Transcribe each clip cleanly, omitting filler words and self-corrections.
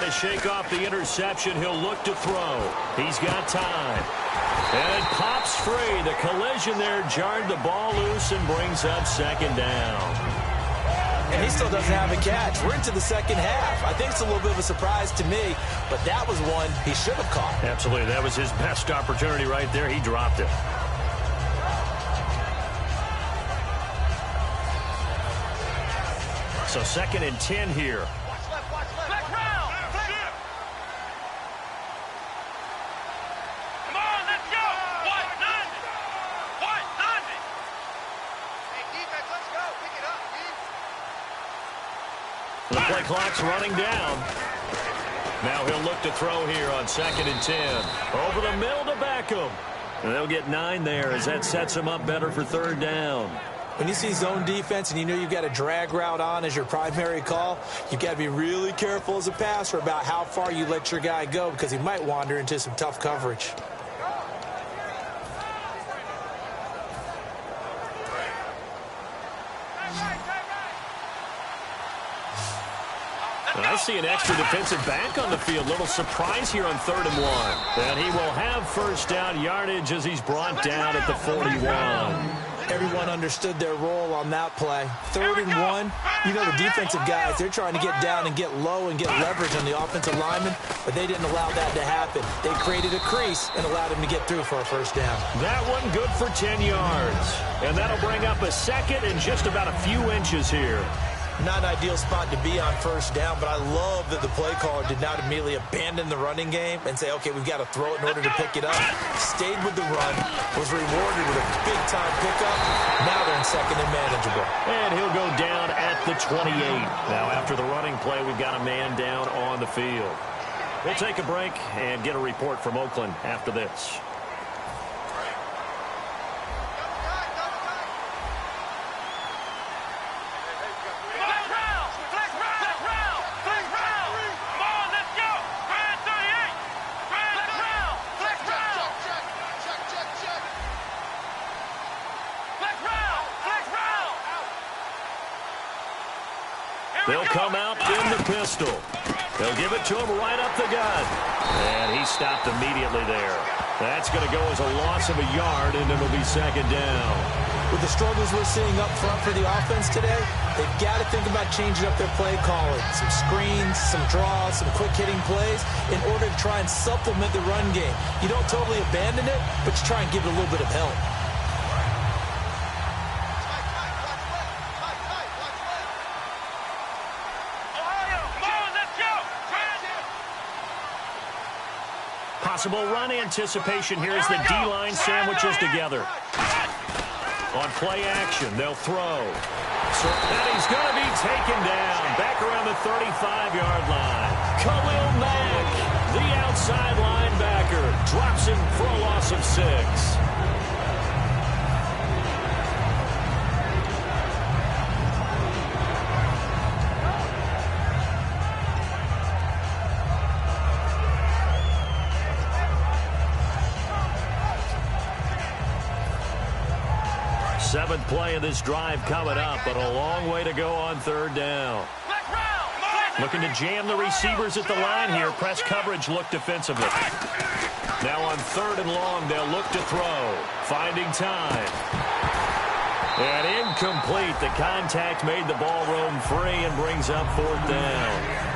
to shake off the interception. He'll look to throw. He's got time. And it pops free. The collision there jarred the ball loose and brings up second down. And he still doesn't have a catch. We're into the second half. I think it's a little bit of a surprise to me, but that was one he should have caught. Absolutely. That was his best opportunity right there. He dropped it. So 2nd and 10 here. The play clock's running down. Now he'll look to throw here on 2nd and 10. Over the middle to Beckham. And they'll get 9 there as that sets him up better for 3rd down. When you see zone defense and you know you've got a drag route on as your primary call, you've got to be really careful as a passer about how far you let your guy go because he might wander into some tough coverage. And I see an extra defensive back on the field. Little surprise here on 3rd and 1. And he will have 1st down yardage as he's brought down at the 41. Everyone understood their role on that play. 3rd and 1, you know the defensive guys, they're trying to get down and get low and get leverage on the offensive lineman, but they didn't allow that to happen. They created a crease and allowed him to get through for a 1st down. That one good for 10 yards. And that'll bring up a 2nd and just about a few inches here. Not an ideal spot to be on 1st down, but I love that the play caller did not immediately abandon the running game and say, okay, we've got to throw it in order to pick it up. Stayed with the run, was rewarded with a big-time pickup. Now they're in 2nd and manageable. And he'll go down at the 28. Now, after the running play, we've got a man down on the field. We'll take a break and get a report from Oakland after this. They'll come out in the pistol. They'll give it to him right up the gut. And he stopped immediately there. That's going to go as a loss of a yard, and it'll be 2nd down. With the struggles we're seeing up front for the offense today, they've got to think about changing up their play calling. Some screens, some draws, some quick-hitting plays in order to try and supplement the run game. You don't totally abandon it, but you try and give it a little bit of help. Possible run anticipation here as the D-line sandwiches together. On play action, they'll throw. And he's going to be taken down back around the 35-yard line. Khalil Mack, the outside linebacker, drops him for a loss of 6. Seventh play of this drive coming up, but a long way to go on 3rd down. Looking to jam the receivers at the line here. Press coverage look defensively. Now on 3rd and long, they'll look to throw. Finding time. And incomplete. The contact made the ball roam free and brings up 4th down.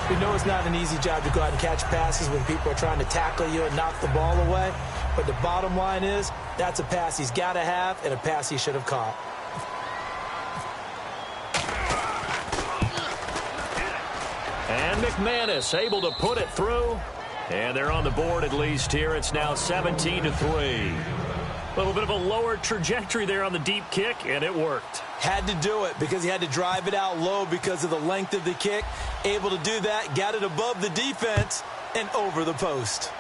We know it's not an easy job to go out and catch passes when people are trying to tackle you and knock the ball away. But the bottom line is, that's a pass he's got to have and a pass he should have caught. And McManus able to put it through. And they're on the board at least here. It's now 17-3. A little bit of a lower trajectory there on the deep kick, and it worked. Had to do it because he had to drive it out low because of the length of the kick. Able to do that, got it above the defense and over the post.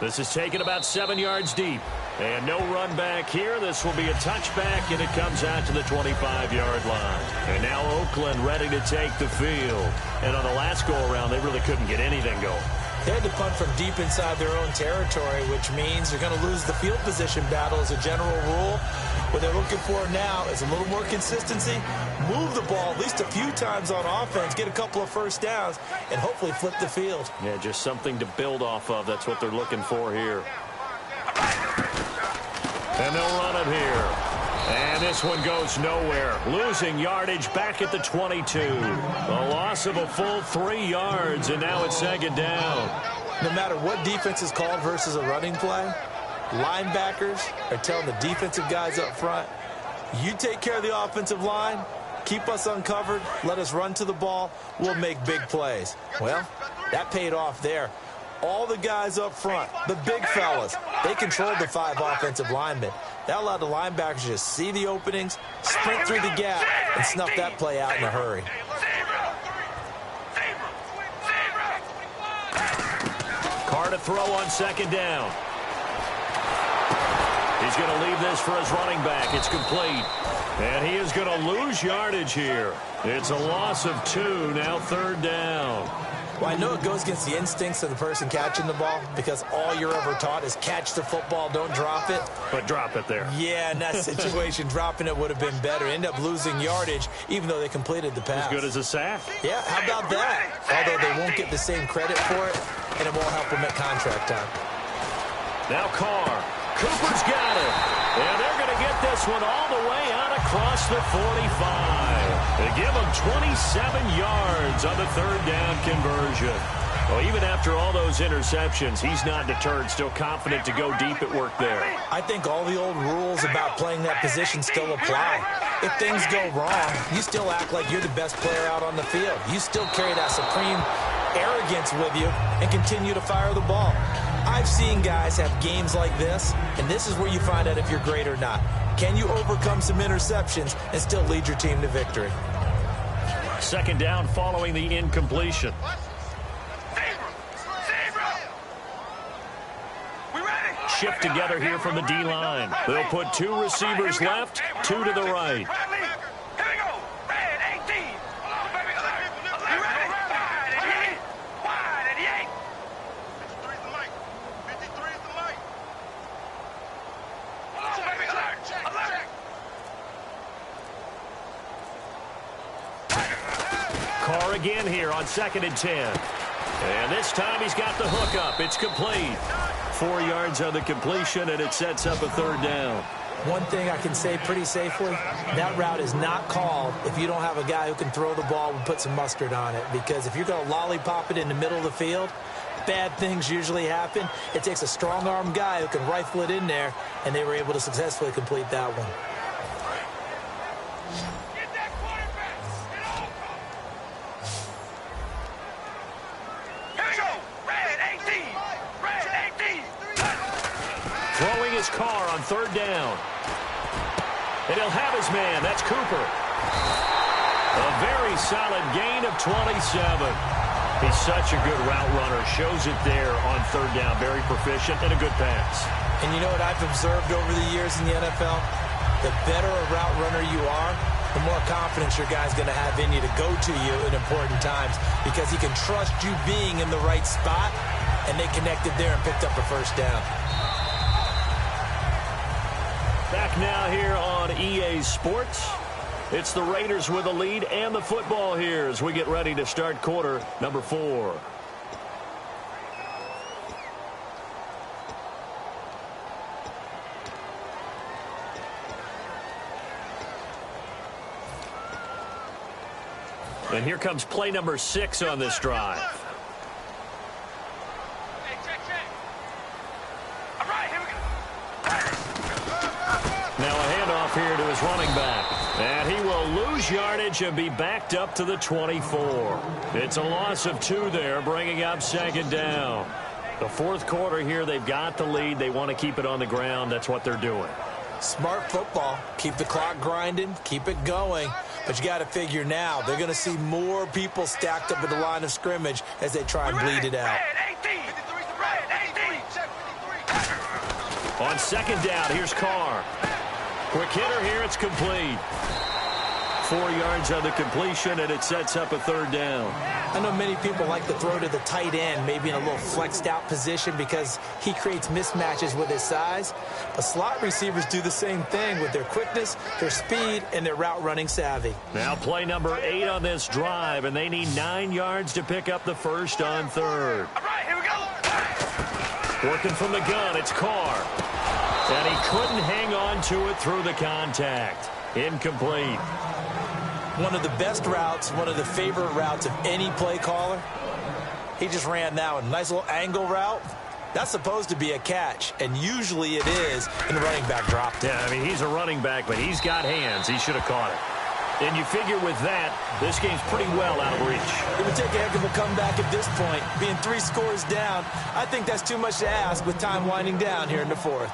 This is taken about 7 yards deep. And no run back here. This will be a touchback, and it comes out to the 25-yard line. And now Oakland ready to take the field. And on the last go-around, they really couldn't get anything going. They had to punt from deep inside their own territory, which means they're going to lose the field position battle as a general rule. What they're looking for now is a little more consistency, move the ball at least a few times on offense, get a couple of first downs, and hopefully flip the field. Yeah, just something to build off of. That's what they're looking for here. And they'll run it here. And this one goes nowhere. Losing yardage back at the 22. A loss of a full 3 yards, and now it's second down. No matter what defense is called versus a running play, linebackers are telling the defensive guys up front, you take care of the offensive line, keep us uncovered, let us run to the ball, we'll make big plays. Well, that paid off there. All the guys up front, the big fellas, they controlled the 5 offensive linemen. That allowed the linebackers to just see the openings, sprint through the gap, and snuff that play out in a hurry. Carr to throw on second down. He's going to leave this for his running back. It's complete. And he is going to lose yardage here. It's a loss of 2, now third down. Well, I know it goes against the instincts of the person catching the ball because all you're ever taught is catch the football, don't drop it. But drop it there. Yeah, in that situation, dropping it would have been better. End up losing yardage, even though they completed the pass. As good as a sack. Yeah, how about that? Although they won't get the same credit for it, and it won't help them at contract time. Now Carr. Cooper's got it. And they're going to get this one all the way out across the 45. They give him 27 yards on the third down conversion. Well, even after all those interceptions, he's not deterred, still confident to go deep at work there. I think all the old rules about playing that position still apply. If things go wrong, you still act like you're the best player out on the field. You still carry that supreme arrogance with you and continue to fire the ball. I've seen guys have games like this, and this is where you find out if you're great or not. Can you overcome some interceptions and still lead your team to victory? Second down following the incompletion. Shift together here from the D-line. They'll put 2 receivers left, 2 to the right. Carr again here on 2nd and 10. And this time he's got the hook up. It's complete. 4 yards on the completion, and it sets up a third down. One thing I can say pretty safely, that route is not called if you don't have a guy who can throw the ball and put some mustard on it. Because if you're going to lollipop it in the middle of the field, bad things usually happen. It takes a strong-arm guy who can rifle it in there, and they were able to successfully complete that one. Throwing his Carr on third down. And he'll have his man. That's Cooper. A very solid gain of 27. He's such a good route runner. Shows it there on third down. Very proficient and a good pass. And you know what I've observed over the years in the NFL? The better a route runner you are, the more confidence your guy's going to have in you to go to you in important times because he can trust you being in the right spot, and they connected there and picked up a first down. Back now here on EA Sports. It's the Raiders with the lead and the football here as we get ready to start quarter number 4. And here comes play number 6 on this drive. Now a handoff here to his running back. And he will lose yardage and be backed up to the 24. It's a loss of 2 there, bringing up second down. The fourth quarter here, they've got the lead. They want to keep it on the ground. That's what they're doing. Smart football. Keep the clock grinding. Keep it going. But you got to figure now, they're going to see more people stacked up at the line of scrimmage as they try and bleed it out. On second down, here's Carr. Quick hitter here, it's complete. 4 yards on the completion, and it sets up a third down. I know many people like to throw to the tight end, maybe in a little flexed out position because he creates mismatches with his size. But slot receivers do the same thing with their quickness, their speed, and their route running savvy. Now play number 8 on this drive, and they need 9 yards to pick up the first on third. All right, here we go. Working from the gun, it's Carr. And he couldn't hang on to it through the contact. Incomplete. One of the best routes, one of the favorite routes of any play caller. He just ran that one. Nice little angle route. That's supposed to be a catch, and usually it is, and the running back dropped it. Yeah, I mean, he's a running back, but he's got hands. He should have caught it. And you figure with that, this game's pretty well out of reach. It would take a heck of a comeback at this point. Being 3 scores down, I think that's too much to ask with time winding down here in the fourth.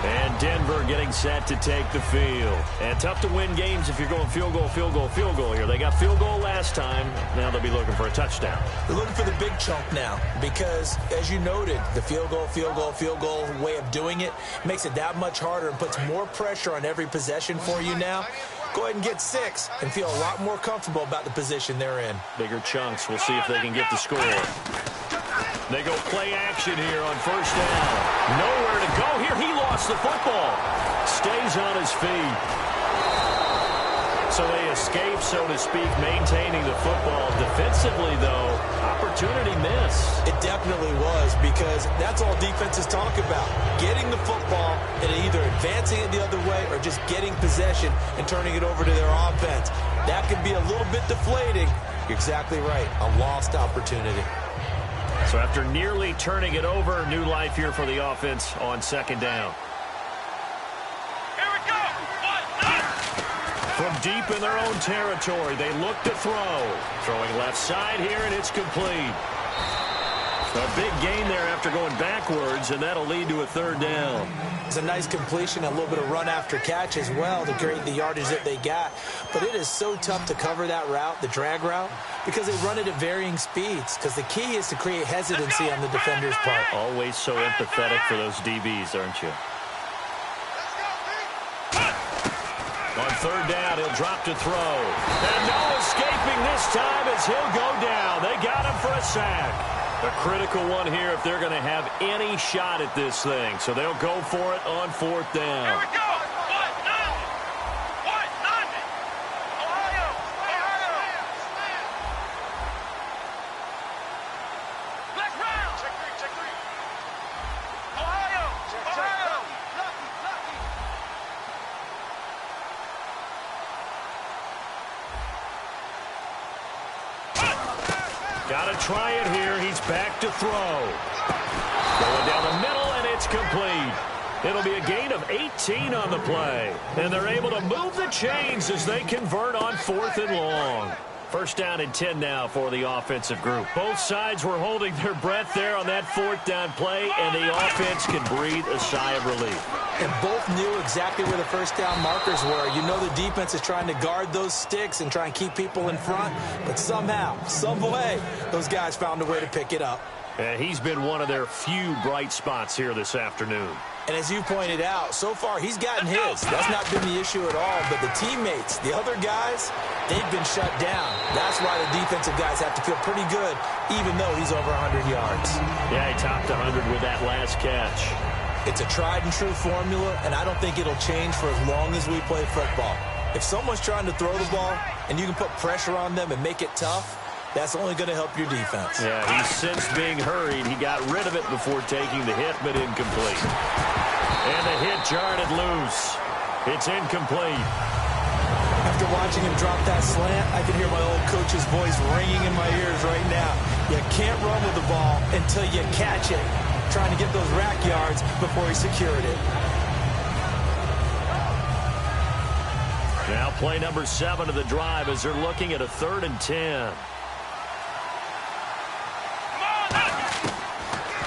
And Denver getting set to take the field. And tough to win games if you're going field goal, field goal, field goal here. They got field goal last time. Now they'll be looking for a touchdown. They're looking for the big chunk now because, as you noted, the field goal, field goal, field goal way of doing it makes it that much harder and puts more pressure on every possession for you now. Go ahead and get 6 and feel a lot more comfortable about the position they're in. Bigger chunks. We'll see if they can get the score. They go play action here on first down. Nowhere to go here. He lost the football. Stays on his feet. So they escape, so to speak, maintaining the football. Defensively, though, opportunity miss. It definitely was because that's all defenses talk about. Getting the football and either advancing it the other way or just getting possession and turning it over to their offense. That can be a little bit deflating. You're exactly right. A lost opportunity. So after nearly turning it over, new life here for the offense on second down. Here we go. From deep in their own territory, they look to throw. Throwing left side here, and it's complete. A big gain there after going backwards, and that'll lead to a third down. It's a nice completion, a little bit of run after catch as well to create the yardage that they got. But it is so tough to cover that route, the drag route, because they run it at varying speeds. Because the key is to create hesitancy on the defender's part. Always so empathetic for those DBs, aren't you? On third down, he'll drop to throw. And no escaping this time as he'll go down. They got him for a sack. A critical one here if they're going to have any shot at this thing. So they'll go for it on fourth down. Here we go. Ohio. Black round. Check 3. Ohio. Lucky. Got to try it here. He's back to throw. Going down the middle, and it's complete. It'll be a gain of 18 on the play. And they're able to move the chains as they convert on 4th and long. First down and 10 now for the offensive group. Both sides were holding their breath there on that 4th down play, and the offense can breathe a sigh of relief. And both knew exactly where the first down markers were. You know the defense is trying to guard those sticks and try and keep people in front, but somehow, some way, those guys found a way to pick it up. And he's been one of their few bright spots here this afternoon. And as you pointed out, so far he's gotten his. That's not been the issue at all. But the teammates, the other guys, they've been shut down. That's why the defensive guys have to feel pretty good, even though he's over 100 yards. Yeah, he topped 100 with that last catch. It's a tried-and-true formula, and I don't think it'll change for as long as we play football. If someone's trying to throw the ball and you can put pressure on them and make it tough, that's only going to help your defense. Yeah, he's since being hurried. He got rid of it before taking the hit, but incomplete. And the hit jarred it loose. It's incomplete. After watching him drop that slant, I can hear my old coach's voice ringing in my ears right now. You can't run with the ball until you catch it. Trying to get those rack yards before he secured it. Now play number 7 of the drive as they're looking at a 3rd and 10.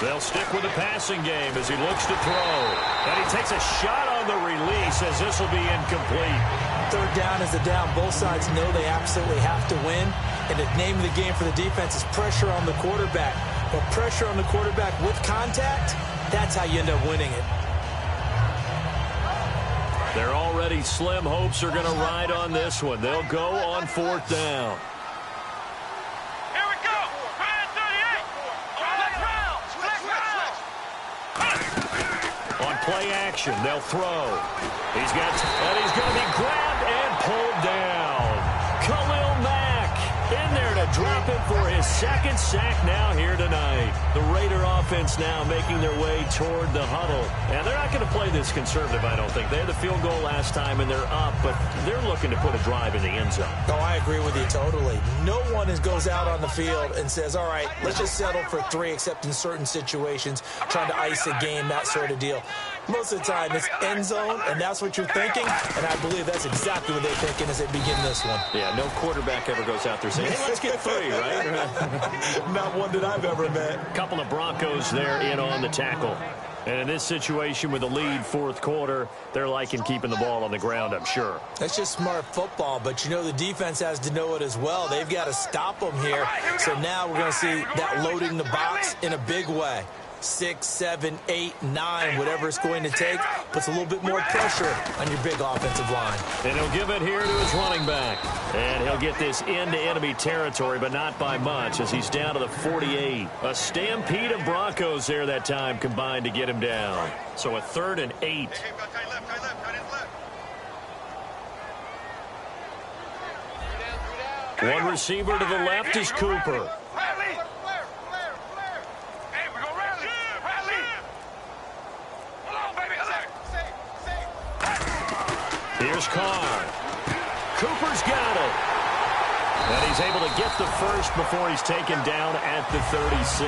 They'll stick with the passing game as he looks to throw. And he takes a shot on the release as this will be incomplete. 3rd down is a down. Both sides know they absolutely have to win. And the name of the game for the defense is pressure on the quarterback. But pressure on the quarterback with contact, that's how you end up winning it. Their already slim hopes are going to ride on this one. They'll go on 4th down. Here we go. Ryan 38. On play action, they'll throw. He's going to be grabbed and pulled down. Khalil Mack in there to drop him for his 2nd sack now here tonight. The Raider offense now making their way toward the huddle. And they're not going to play this conservative, I don't think. They had the field goal last time, and they're up, but they're looking to put a drive in the end zone. Oh, I agree with you totally. No one goes out on the field and says, all right, let's just settle for 3, except in certain situations, trying to ice a game, that sort of deal. Most of the time, it's end zone, and that's what you're thinking, and I believe that's exactly what they're thinking as they begin this one. Yeah, no quarterback ever goes out there saying, hey, let's get 3, right? Not one that I've ever met. Couple of Broncos there in on the tackle. And in this situation with a lead 4th quarter, they're liking keeping the ball on the ground, I'm sure. That's just smart football, but you know the defense has to know it as well. They've got to stop them here. So now we're going to see that loading the box in a big way. 6, 7, 8, 9, whatever it's going to take, puts a little bit more pressure on your big offensive line. And he'll give it here to his running back. And he'll get this into enemy territory, but not by much, as he's down to the 48. A stampede of Broncos there that time combined to get him down. So a 3rd and 8. One receiver to the left is Cooper. Here's Carr. Cooper's got it. And he's able to get the first before he's taken down at the 36.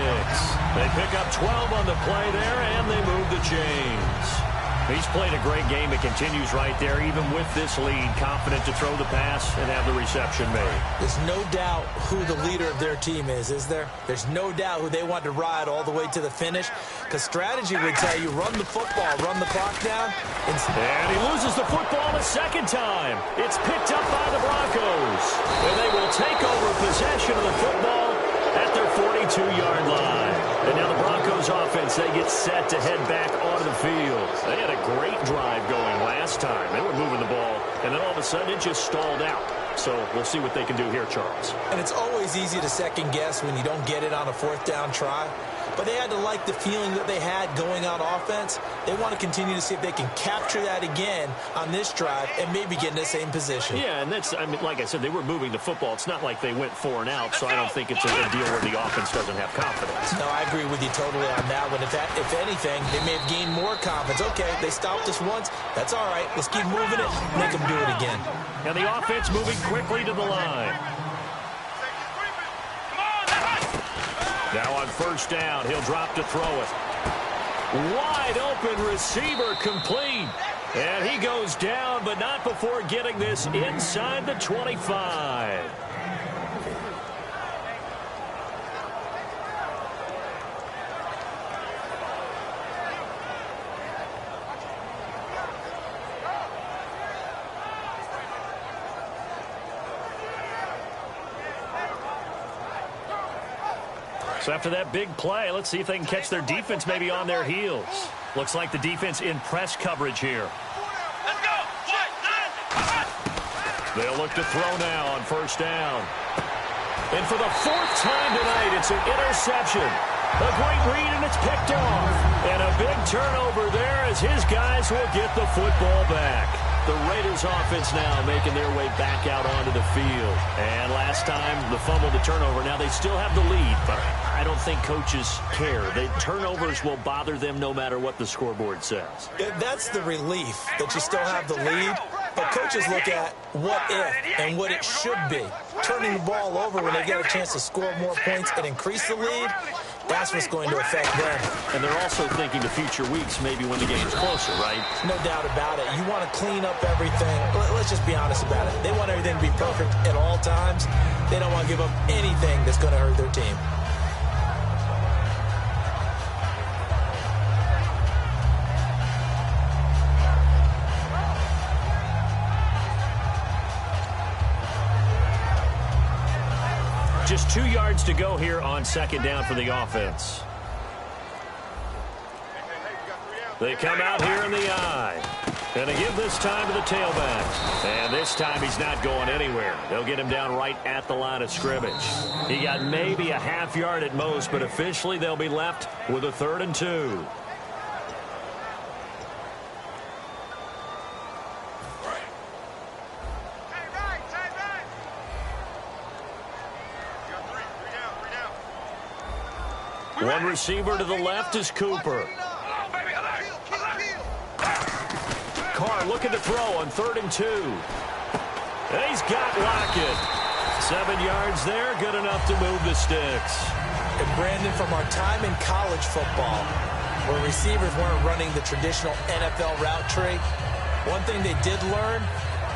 They pick up 12 on the play there, and they move the chains. He's played a great game. It continues right there, even with this lead, confident to throw the pass and have the reception made. There's no doubt who the leader of their team is there? There's no doubt who they want to ride all the way to the finish, because strategy would tell you run the football, run the clock down. And he loses the football a 2nd time. It's picked up by the Broncos, and they will take over possession of the football at their 42-yard line. And now the Broncos offense, they get set to head back onto the field. They had a great drive going last time. They were moving the ball, and then all of a sudden it just stalled out. So we'll see what they can do here, Charles. And it's always easy to second guess when you don't get it on a 4th down try. But they had to like the feeling that they had going on offense. They want to continue to see if they can capture that again on this drive and maybe get in the same position. Yeah, and that's, I mean, like I said, they were moving the football. It's not like they went 4 and out, so I don't think it's a deal where the offense doesn't have confidence. No, I agree with you totally on that one. If anything, they may have gained more confidence. Okay, they stopped us once. That's all right. Let's keep moving it. Make them do it again. And the offense moving quickly to the line. Now on 1st down, he'll drop to throw it. Wide open receiver complete. And he goes down, but not before getting this inside the 25. So after that big play, let's see if they can catch their defense maybe on their heels. Looks like the defense in press coverage here. Let's go. They'll look to throw now on 1st down. And for the 4th time tonight, it's an interception. A great read, and it's picked off. And a big turnover there as his guys will get the football back. The Raiders offense now making their way back out onto the field. And last time, the fumble, the turnover. Now they still have the lead, but I don't think coaches care. The turnovers will bother them no matter what the scoreboard says. That's the relief that you still have the lead. But coaches look at what if and what it should be. Turning the ball over when they get a chance to score more points and increase the lead, that's what's going to affect them. And they're also thinking to future weeks, maybe when the game's closer, right? No doubt about it. You want to clean up everything. Let's just be honest about it. They want everything to be perfect at all times. They don't want to give up anything that's going to hurt their team. just 2 yards to go here on second down for the offense. They come out here in the eye. And they give this time to the tailback. And this time he's not going anywhere. They'll get him down right at the line of scrimmage. He got maybe a half yard at most, but officially they'll be left with a 3rd and 2. One receiver to the left is Cooper. Carr looking to throw on 3rd and 2. And he's got Lockett. 7 yards there, good enough to move the sticks. And Brandon, from our time in college football, where receivers weren't running the traditional NFL route tree, one thing they did learn,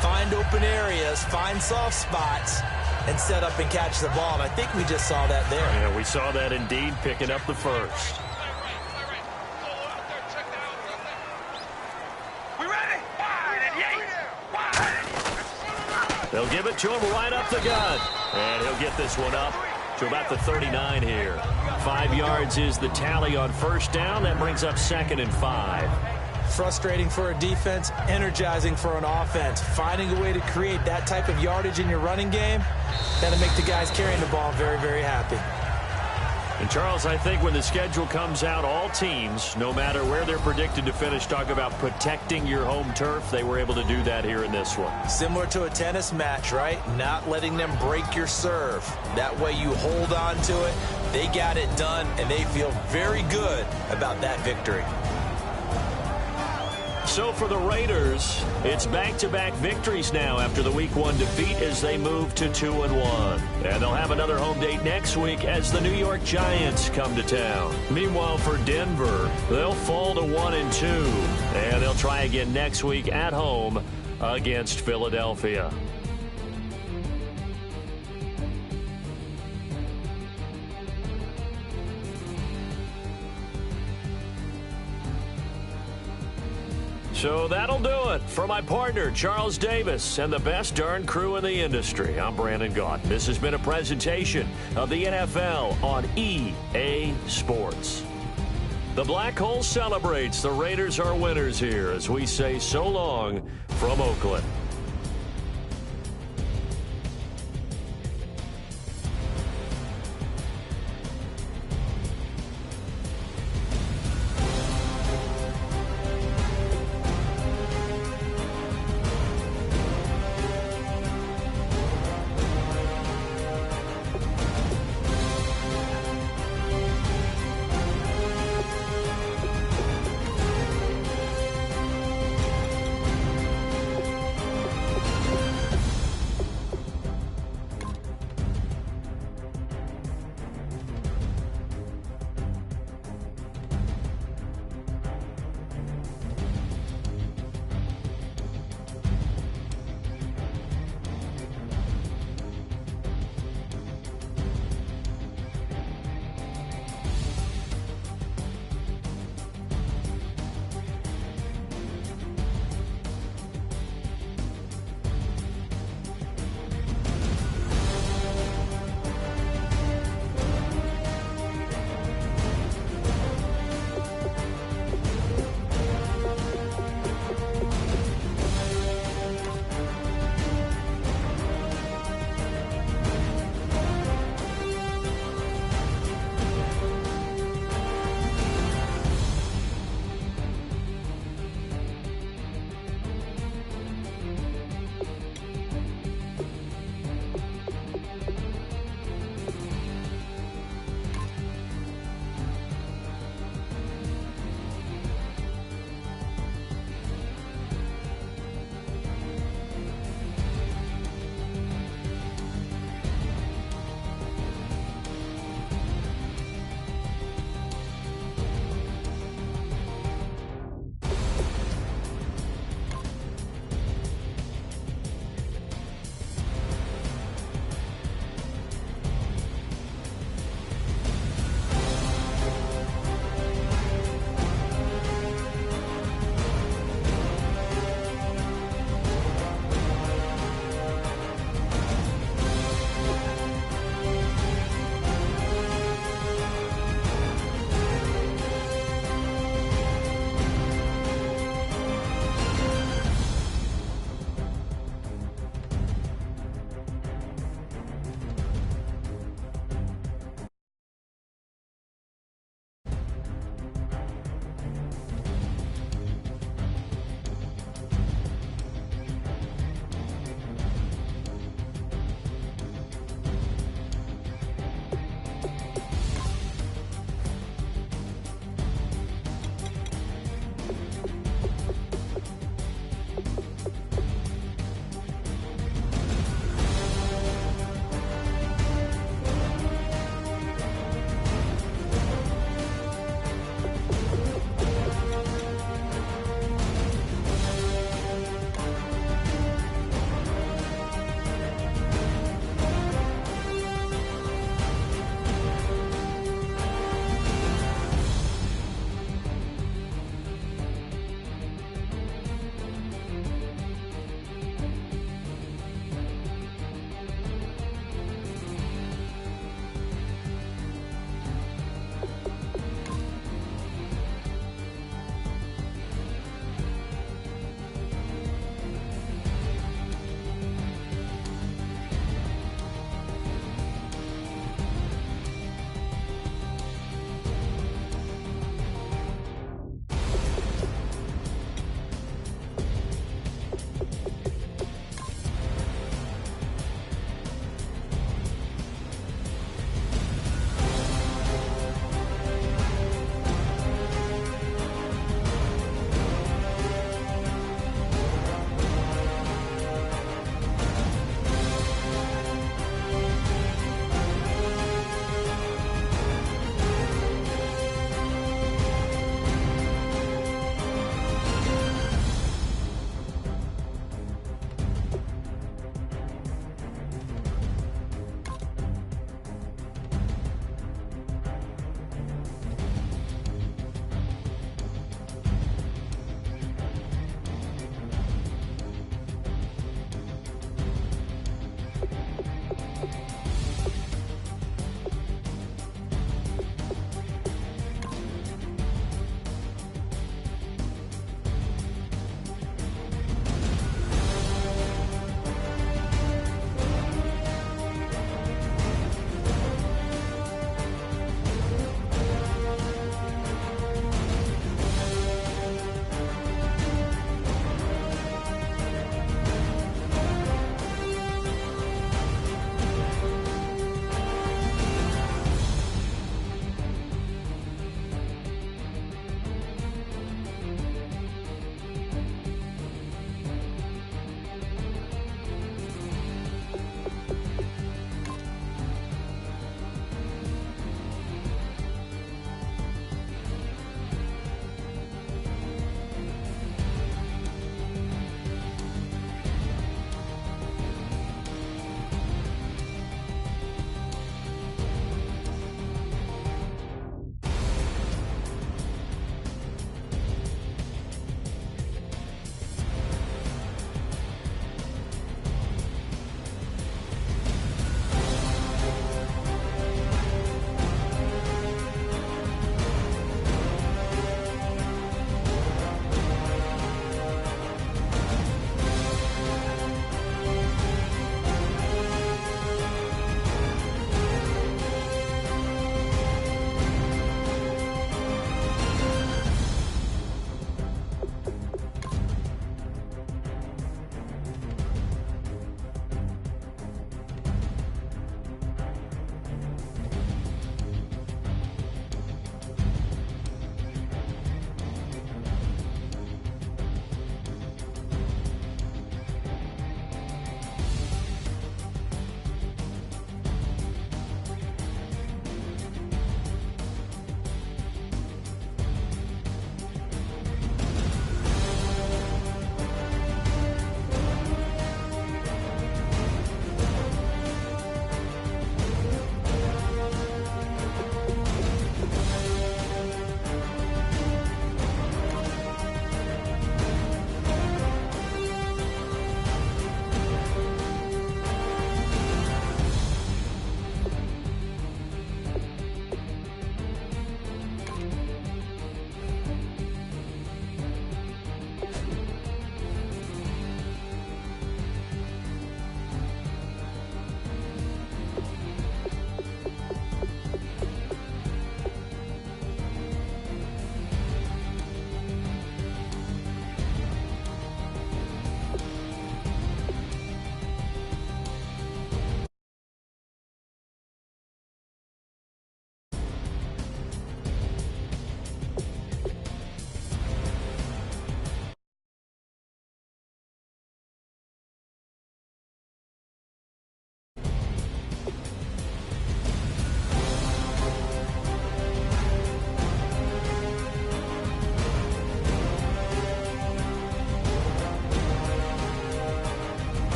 find open areas, find soft spots, and set up and catch the ball. And I think we just saw that there. Yeah, we saw that indeed, picking up the first. They'll give it to him right up the gut. And he'll get this one up to about the 39 here. 5 yards is the tally on first down. That brings up 2nd and 5. Frustrating for a defense, energizing for an offense. Finding a way to create that type of yardage in your running game, that'll make the guys carrying the ball very, very happy. And, Charles, I think when the schedule comes out, all teams, no matter where they're predicted to finish, talk about protecting your home turf. They were able to do that here in this one. Similar to a tennis match, right? Not letting them break your serve. That way you hold on to it. They got it done, and they feel very good about that victory. So for the Raiders, it's back-to-back victories now after the Week 1 defeat as they move to 2-1. And they'll have another home date next week as the New York Giants come to town. Meanwhile, for Denver, they'll fall to 1-2. And they'll try again next week at home against Philadelphia. So that'll do it. For my partner, Charles Davis, and the best darn crew in the industry, I'm Brandon Gaunt. This has been a presentation of the NFL on EA Sports. The Black Hole celebrates. The Raiders are winners here as we say so long from Oakland.